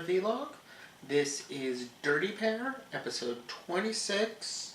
another vlog. This is Dirty Pair, episode 26.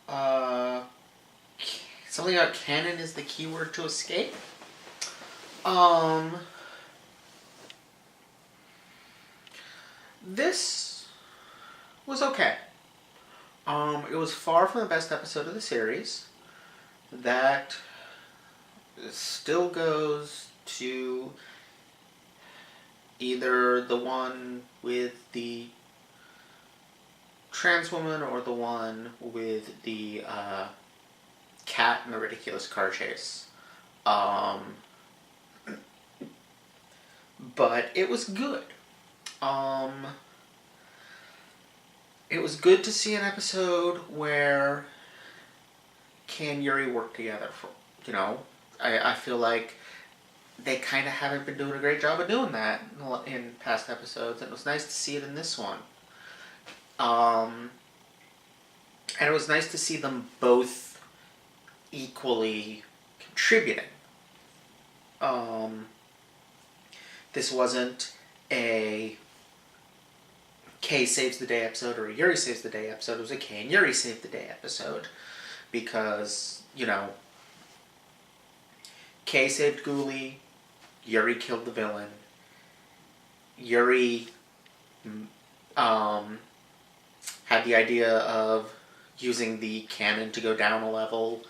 Something about canon is the keyword to escape. This was okay. It was far from the best episode of the series. That still goes to either the one with the trans woman or the one with the cat in the ridiculous car chase. But it was good. It was good to see an episode where Kay and Yuri work together. I feel like they kind of haven't been doing a great job of doing that in past episodes, and it was nice to see it in this one. And it was nice to see them both equally contributing. This wasn't a Kay saves the day episode or a Yuri saves the day episode. It was a Kay and Yuri save the day episode. Because, Kay saved Ghoulie, Yuri killed the villain. Yuri had the idea of using the cannon to go down a level.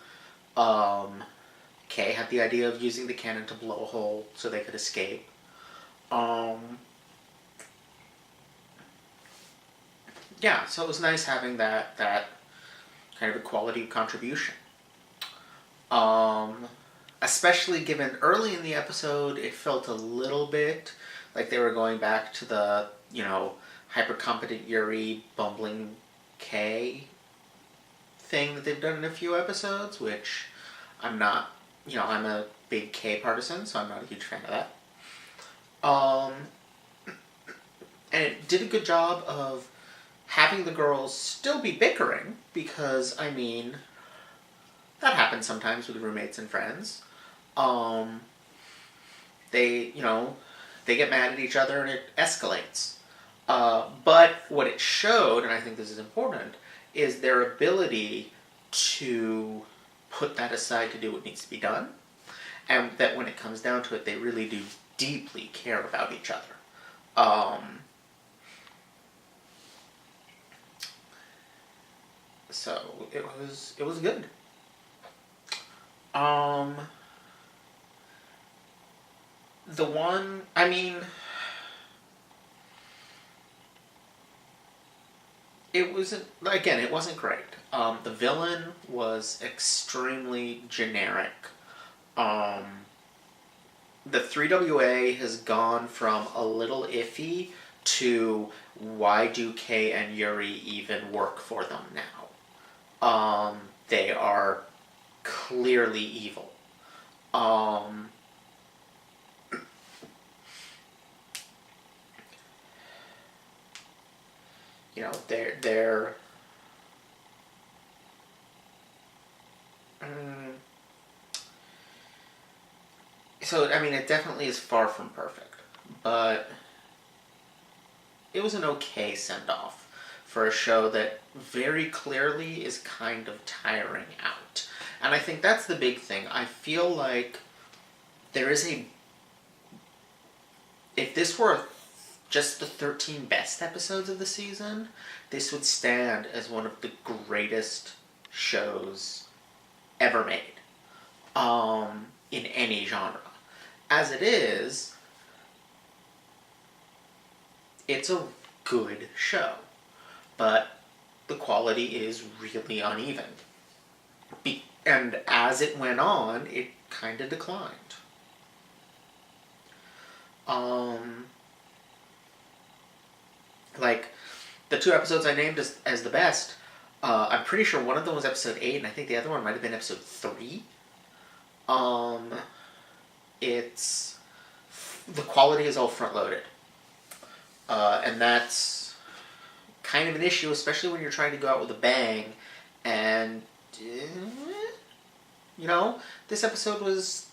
Kay had the idea of using the cannon to blow a hole so they could escape. Yeah, so it was nice having that kind of equality of contribution. Especially given early in the episode, it felt a little bit like they were going back to the, hyper-competent Yuri bumbling Kay thing that they've done in a few episodes, which I'm not, I'm a big Kay partisan, so I'm not a huge fan of that. And it did a good job of having the girls still be bickering, because, that happens sometimes with roommates and friends. They get mad at each other and it escalates. But what it showed, and I think this is important, is their ability to put that aside to do what needs to be done. And that when it comes down to it, they really do deeply care about each other. So it was good. The one, it wasn't great. The villain was extremely generic. The 3WA has gone from a little iffy to why do Kay and Yuri even work for them now? They are clearly evil. They're so, it definitely is far from perfect, but it was an okay send-off for a show that very clearly is kind of tiring out. And I think that's the big thing. I feel like there is if this were just the 13 best episodes of the season, this would stand as one of the greatest shows ever made. In any genre. As it is, it's a good show. But the quality is really uneven. And as it went on, it kind of declined. Like, the two episodes I named as the best, I'm pretty sure one of them was episode 8, and I think the other one might have been episode 3. The quality is all front-loaded. And that's kind of an issue, especially when you're trying to go out with a bang, and, this episode was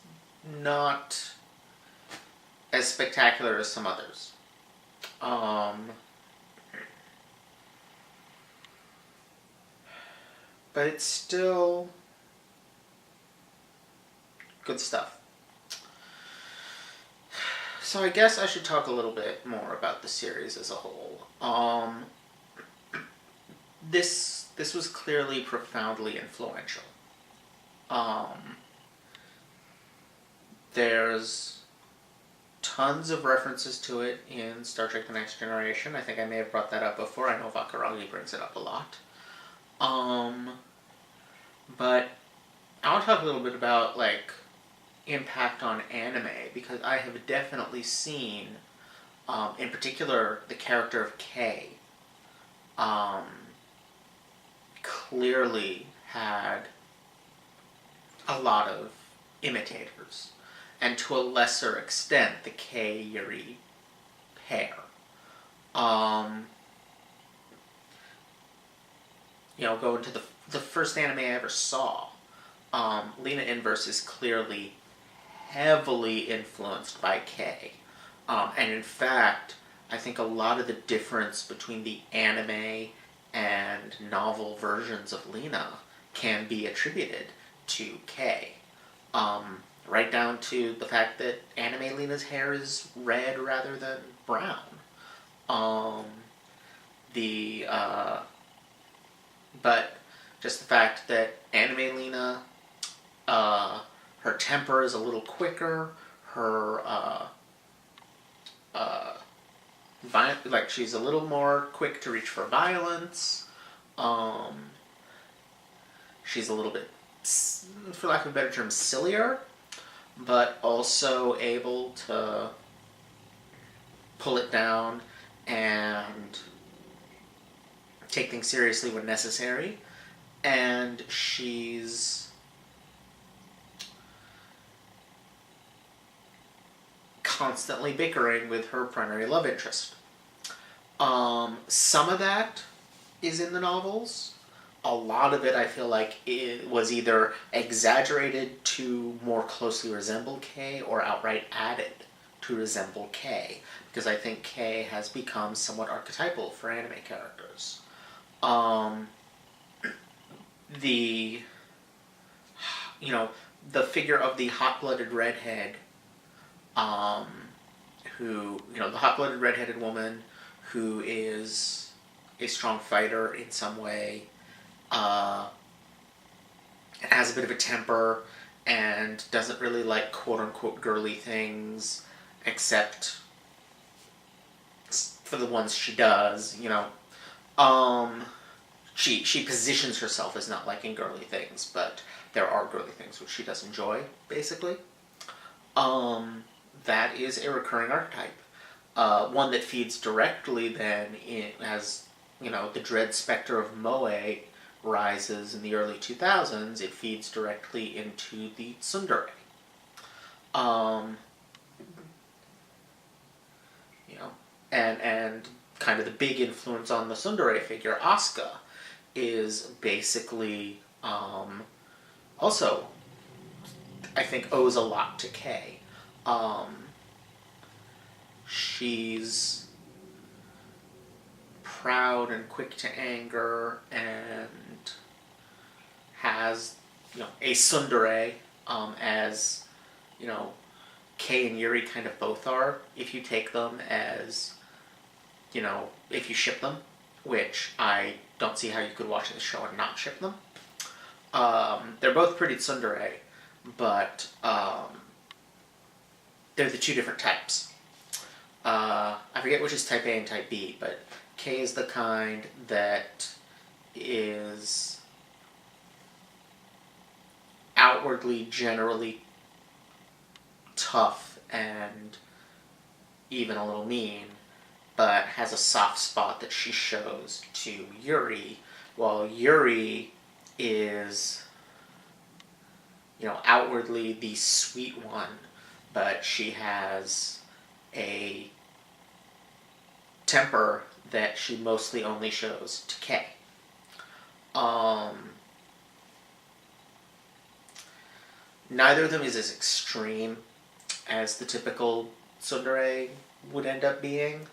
not as spectacular as some others. Um, but it's still good stuff. So I guess I should talk a little bit more about the series as a whole. This was clearly profoundly influential. Um, there's tons of references to it in Star Trek: The Next Generation. I think I may have brought that up before. I know Vakaragi brings it up a lot. But I want to talk a little bit about like impact on anime, because I have definitely seen, in particular, the character of Kay, um, clearly had a lot of imitators, and to a lesser extent, the Kay Yuri pair. Um, going to the first anime I ever saw, Lena Inverse is clearly heavily influenced by Kay. And in fact, I think a lot of the difference between the anime and novel versions of Lena can be attributed to Kay. Right down to the fact that anime Lena's hair is red rather than brown. The But just the fact that anime Lena, her temper is a little quicker. Her she's a little more quick to reach for violence. She's a little bit, for lack of a better term, sillier, but also able to pull it down and take things seriously when necessary. And she's constantly bickering with her primary love interest. Some of that is in the novels. A lot of it, I feel like, it was either exaggerated to more closely resemble Kay or outright added to resemble Kay, because I think Kay has become somewhat archetypal for anime characters. The the figure of the hot-blooded redhead, the hot-blooded redheaded woman who is a strong fighter in some way, and has a bit of a temper, and doesn't really like quote-unquote girly things, except for the ones she does, She positions herself as not liking girly things, but there are girly things which she does enjoy, basically. That is a recurring archetype. One that feeds directly then as, the dread specter of Moe rises in the early 2000s, it feeds directly into the tsundere. And kind of the big influence on the tsundere figure, Asuka, is basically also, I think, owes a lot to Kay. She's proud and quick to anger, and has, a tsundere, as, Kay and Yuri kind of both are, if you take them as, if you ship them, which I don't see how you could watch this show and not ship them. They're both pretty tsundere, but they're the two different types. I forget which is type A and type B, but Kay is the kind that is outwardly generally tough and even a little mean, but has a soft spot that she shows to Yuri, while Yuri is, outwardly the sweet one, but she has a temper that she mostly only shows to Kay. Neither of them is as extreme as the typical tsundere would end up being.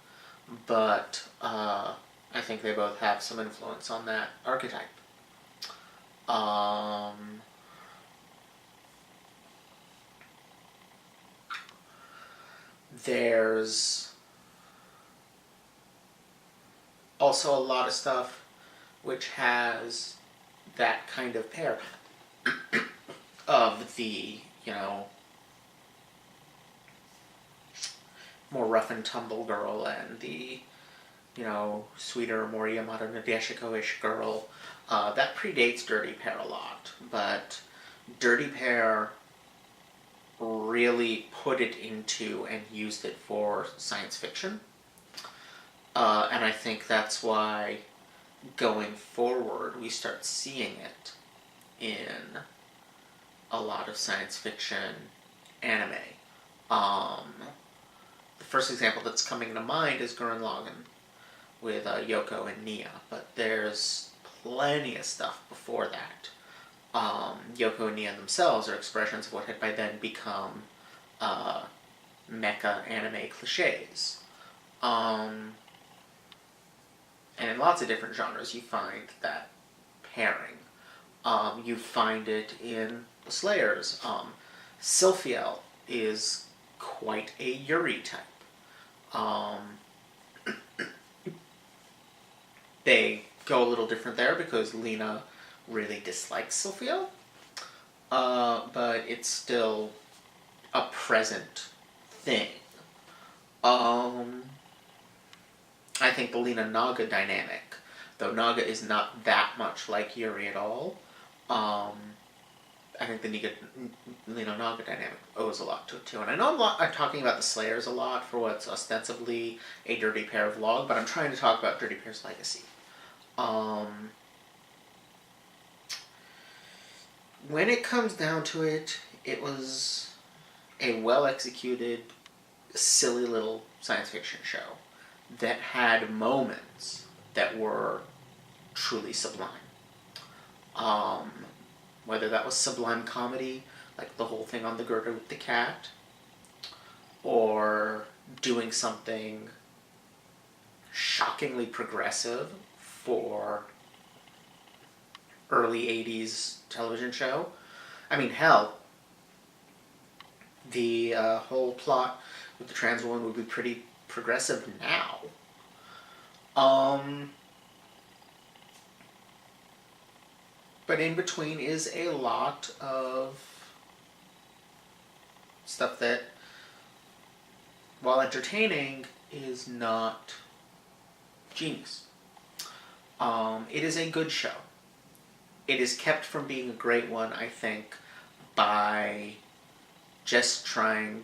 but I think they both have some influence on that archetype. There's also a lot of stuff which has that kind of pair of the, more rough and tumble girl and the, sweeter, more Yamada Nadeshiko-ish girl. That predates Dirty Pair a lot, but Dirty Pair really put it into and used it for science fiction. And I think that's why going forward we start seeing it in a lot of science fiction anime. The first example that's coming to mind is Gurren Lagann with Yoko and Nia, but there's plenty of stuff before that. Yoko and Nia themselves are expressions of what had by then become mecha anime cliches. And in lots of different genres you find that pairing. You find it in the Slayers. Sylphiel is quite a Yuri type. They go a little different there because Lena really dislikes Sylphiel, but it's still a present thing. I think the Lena Naga dynamic, though Naga is not that much like Yuri at all, I think the Lena Naga dynamic owes a lot to it too. And I know I'm talking about the Slayers a lot for what's ostensibly a Dirty Pair vlog, but I'm trying to talk about Dirty Pair's legacy. When it comes down to it, it was a well-executed, silly little science fiction show that had moments that were truly sublime. Whether that was sublime comedy, like the whole thing on the girder with the cat, or doing something shockingly progressive for early 80s television show. I mean, hell, the whole plot with the trans woman would be pretty progressive now. But in between is a lot of stuff that, while entertaining, is not genius. It is a good show. It is kept from being a great one, I think, by just trying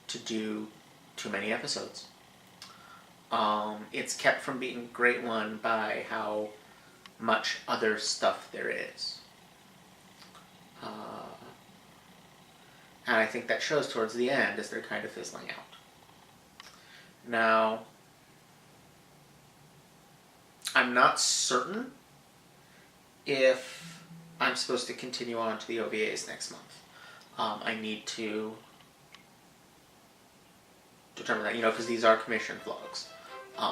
to do too many episodes. It's kept from being a great one by how much other stuff there is. And I think that shows towards the end as they're kind of fizzling out. Now, I'm not certain if I'm supposed to continue on to the OVAs next month. I need to determine that, because these are commissioned vlogs,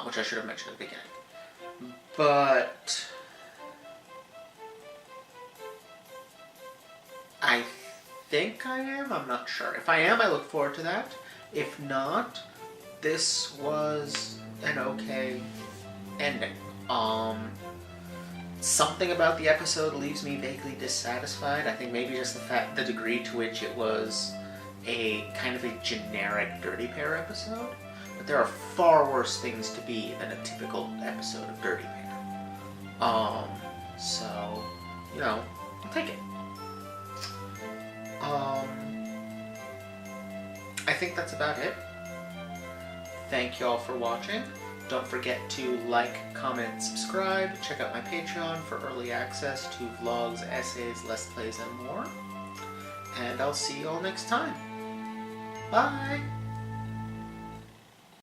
which I should have mentioned at the beginning. But I think I am. I'm not sure. If I am, I look forward to that. If not, this was an okay ending. Something about the episode leaves me vaguely dissatisfied. I think maybe just the degree to which it was a kind of a generic Dirty Pair episode. But there are far worse things to be than a typical episode of Dirty Pair. So, I'll take it. I think that's about it. Thank you all for watching. Don't forget to like, comment, subscribe. Check out my Patreon for early access to vlogs, essays, let's plays, and more. And I'll see you all next time. Bye!